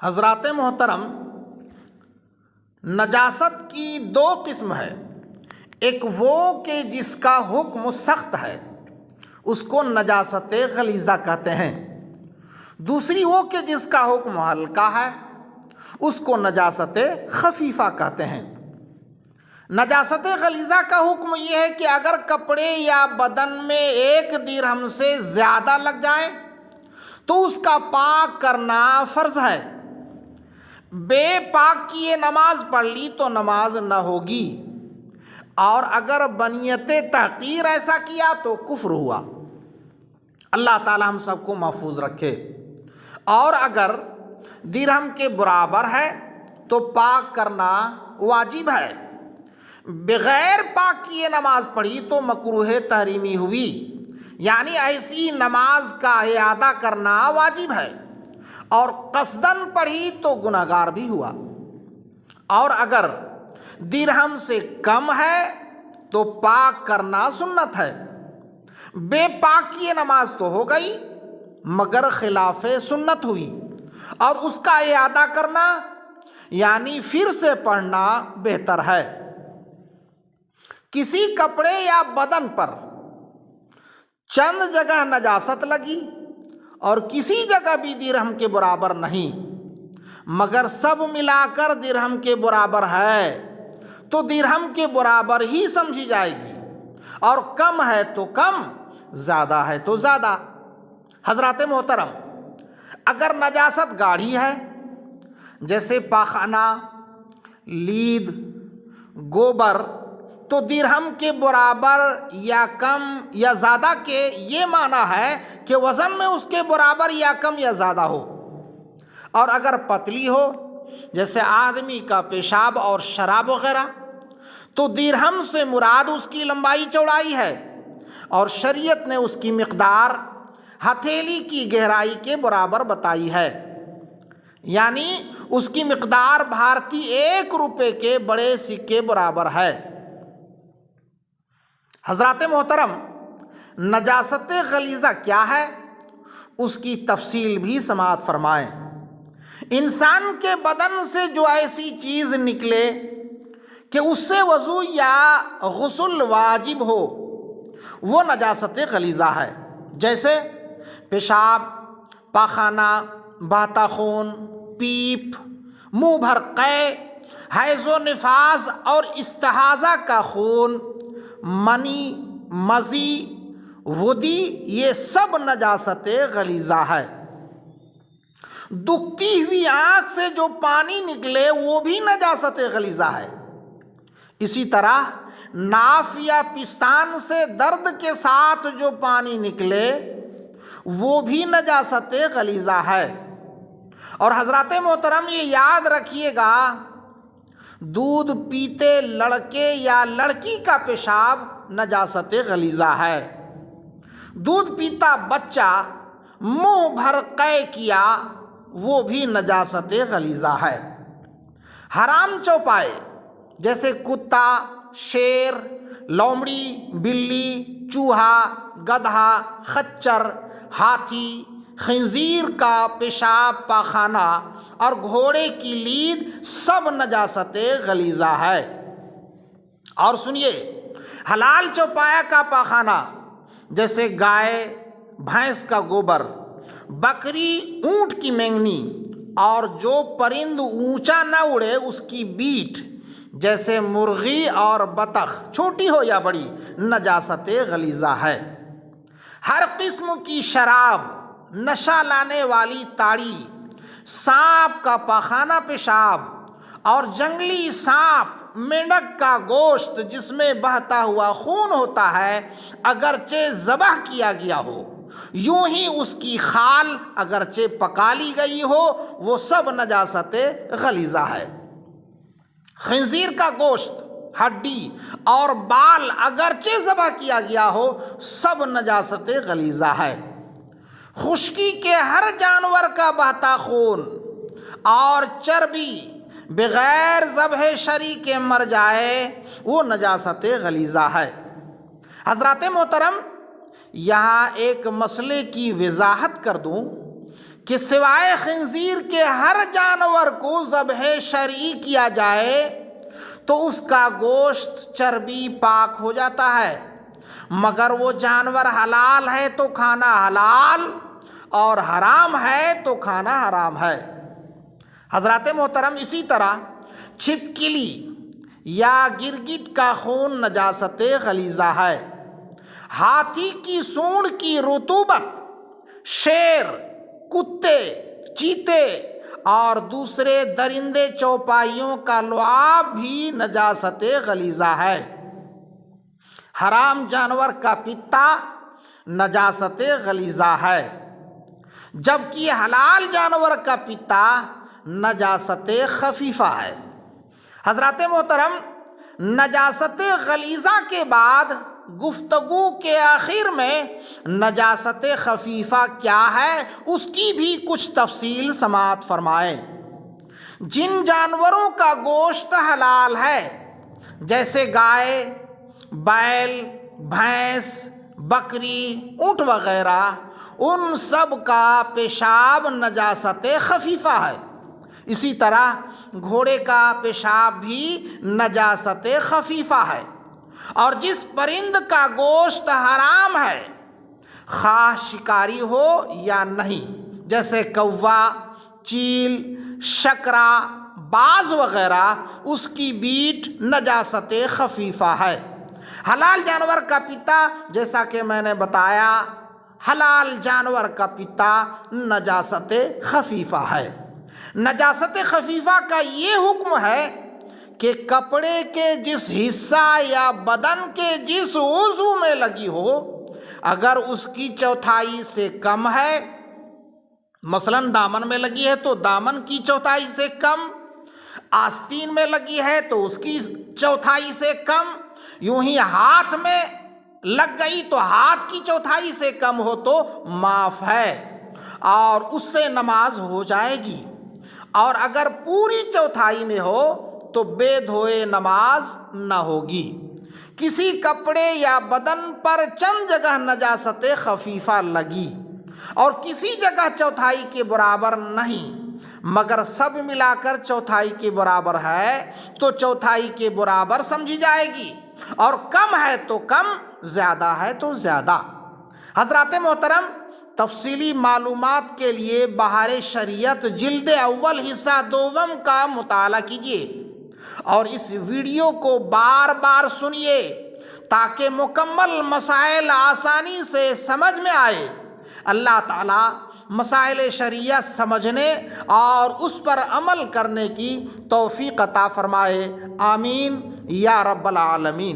حضرات محترم، نجاست کی دو قسم ہے۔ ایک وہ کہ جس کا حکم سخت ہے، اس کو نجاست غلیظہ کہتے ہیں۔ دوسری وہ کہ جس کا حکم ہلکا ہے، اس کو نجاست خفیفہ کہتے ہیں۔ نجاست غلیظہ کا حکم یہ ہے کہ اگر کپڑے یا بدن میں 1 درہم سے زیادہ لگ جائے تو اس کا پاک کرنا فرض ہے۔ بے پاک کیے نماز پڑھ لی تو نماز نہ ہوگی، اور اگر بنیت تحقیر ایسا کیا تو کفر ہوا۔ اللہ تعالی ہم سب کو محفوظ رکھے۔ اور اگر درہم کے برابر ہے تو پاک کرنا واجب ہے۔ بغیر پاک کیے نماز پڑھی تو مکروہ تحریمی ہوئی، یعنی ایسی نماز کا اعادہ کرنا واجب ہے، اور قصداً پڑھی تو گناہگار بھی ہوا۔ اور اگر درہم سے کم ہے تو پاک کرنا سنت ہے۔ بے پاک کیے نماز تو ہو گئی مگر خلاف سنت ہوئی، اور اس کا اعادہ کرنا یعنی پھر سے پڑھنا بہتر ہے۔ کسی کپڑے یا بدن پر چند جگہ نجاست لگی اور کسی جگہ بھی درہم کے برابر نہیں، مگر سب ملا کر درہم کے برابر ہے تو درہم کے برابر ہی سمجھی جائے گی، اور کم ہے تو کم، زیادہ ہے تو زیادہ۔ حضرات محترم، اگر نجاست گاڑھی ہے جیسے پاخانہ، لید، گوبر، تو درہم کے برابر یا کم یا زیادہ کے یہ معنی ہے کہ وزن میں اس کے برابر یا کم یا زیادہ ہو۔ اور اگر پتلی ہو جیسے آدمی کا پیشاب اور شراب وغیرہ تو درہم سے مراد اس کی لمبائی چوڑائی ہے، اور شریعت نے اس کی مقدار ہتھیلی کی گہرائی کے برابر بتائی ہے، یعنی اس کی مقدار بھارتی 1 روپے کے بڑے سکے برابر ہے۔ حضرات محترم، نجاست غلیظہ کیا ہے اس کی تفصیل بھی سماعت فرمائیں۔ انسان کے بدن سے جو ایسی چیز نکلے کہ اس سے وضو یا غسل واجب ہو وہ نجاست غلیظہ ہے، جیسے پیشاب، پاخانہ، بہتا خون، پیپ، منہ بھر قے، حیض و نفاس اور استحاضہ کا خون، منی، مزی، ودی، یہ سب نجاست غلیظہ ہے۔ دکھتی ہوئی آنکھ سے جو پانی نکلے وہ بھی نجاست غلیظہ ہے۔ اسی طرح ناف یا پستان سے درد کے ساتھ جو پانی نکلے وہ بھی نجاست غلیظہ ہے۔ اور حضرات محترم یہ یاد رکھیے گا، دودھ پیتے لڑکے یا لڑکی کا پیشاب نجاست غلیظہ ہے۔ دودھ پیتا بچہ منہ بھر قے کیا وہ بھی نجاست غلیظہ ہے۔ حرام چوپائے جیسے کتا، شیر، لومڑی، بلی، چوہا، گدھا، خچر، ہاتھی، خنزیر کا پیشاب، پاخانہ اور گھوڑے کی لید سب نجاست غلیظہ ہے۔ اور سنیے، حلال چوپایا کا پاخانہ جیسے گائے، بھینس کا گوبر، بکری، اونٹ کی مینگنی، اور جو پرند اونچا نہ اڑے اس کی بیٹ جیسے مرغی اور بطخ، چھوٹی ہو یا بڑی، نجاست غلیظہ ہے۔ ہر قسم کی شراب، نشہ لانے والی تاڑی، سانپ کا پاخانہ پیشاب، اور جنگلی سانپ، مینڈک کا گوشت جس میں بہتا ہوا خون ہوتا ہے اگرچہ ذبح کیا گیا ہو، یوں ہی اس کی خال اگرچہ پکا لی گئی ہو، وہ سب نجاست غلیظہ ہے۔ خنزیر کا گوشت، ہڈی اور بال اگرچہ ذبح کیا گیا ہو، سب نجاست غلیظہ ہے۔ خشکی کے ہر جانور کا بہتا خون اور چربی بغیر ذبح شرعی کے مر جائے وہ نجاست غلیظہ ہے۔ حضرات محترم، یہاں ایک مسئلے کی وضاحت کر دوں کہ سوائے خنزیر کے ہر جانور کو ذبح شرعی کیا جائے تو اس کا گوشت چربی پاک ہو جاتا ہے، مگر وہ جانور حلال ہے تو کھانا حلال اور حرام ہے تو کھانا حرام ہے۔ حضرات محترم، اسی طرح چھپکلی یا گرگٹ کا خون نجاست غلیظہ ہے۔ ہاتھی کی سونڈ کی رطوبت، شیر، کتے، چیتے اور دوسرے درندے چوپائیوں کا لعاب بھی نجاست غلیظہ ہے۔ حرام جانور کا پتا نجاست غلیظہ ہے، جبکہ حلال جانور کا پتا نجاست خفیفہ ہے۔ حضرات محترم، نجاست غلیظہ کے بعد گفتگو کے آخر میں نجاست خفیفہ کیا ہے اس کی بھی کچھ تفصیل سماعت فرمائیں۔ جن جانوروں کا گوشت حلال ہے جیسے گائے، بیل، بھینس، بکری، اونٹ وغیرہ، ان سب کا پیشاب نجاست خفیفہ ہے۔ اسی طرح گھوڑے کا پیشاب بھی نجاست خفیفہ ہے۔ اور جس پرند کا گوشت حرام ہے خواہ شکاری ہو یا نہیں، جیسے کوا، چیل، شکرا، باز وغیرہ، اس کی بیٹ نجاست خفیفہ ہے۔ حلال جانور کا پتا، جیسا کہ میں نے بتایا، حلال جانور کا پتا نجاست خفیفہ ہے۔ نجاست خفیفہ کا یہ حکم ہے کہ کپڑے کے جس حصہ یا بدن کے جس عضو میں لگی ہو، اگر اس کی چوتھائی سے کم ہے، مثلاً دامن میں لگی ہے تو دامن کی چوتھائی سے کم، آستین میں لگی ہے تو اس کی چوتھائی سے کم، یوں ہی ہاتھ میں لگ گئی تو ہاتھ کی چوتھائی سے کم ہو تو معاف ہے اور اس سے نماز ہو جائے گی، اور اگر پوری چوتھائی میں ہو تو بے دھوئے نماز نہ ہوگی۔ کسی کپڑے یا بدن پر چند جگہ نجاست خفیفہ لگی اور کسی جگہ چوتھائی کے برابر نہیں، مگر سب ملا کر چوتھائی کے برابر ہے تو چوتھائی کے برابر سمجھی جائے گی، اور کم ہے تو کم، زیادہ ہے تو زیادہ۔ حضرات محترم، تفصیلی معلومات کے لیے بہار شریعت جلد اول حصہ دوم کا مطالعہ کیجیے اور اس ویڈیو کو بار بار سنیے تاکہ مکمل مسائل آسانی سے سمجھ میں آئے۔ اللہ تعالیٰ مسائل شریعت سمجھنے اور اس پر عمل کرنے کی توفیق عطا فرمائے، آمین یا رب العالمین۔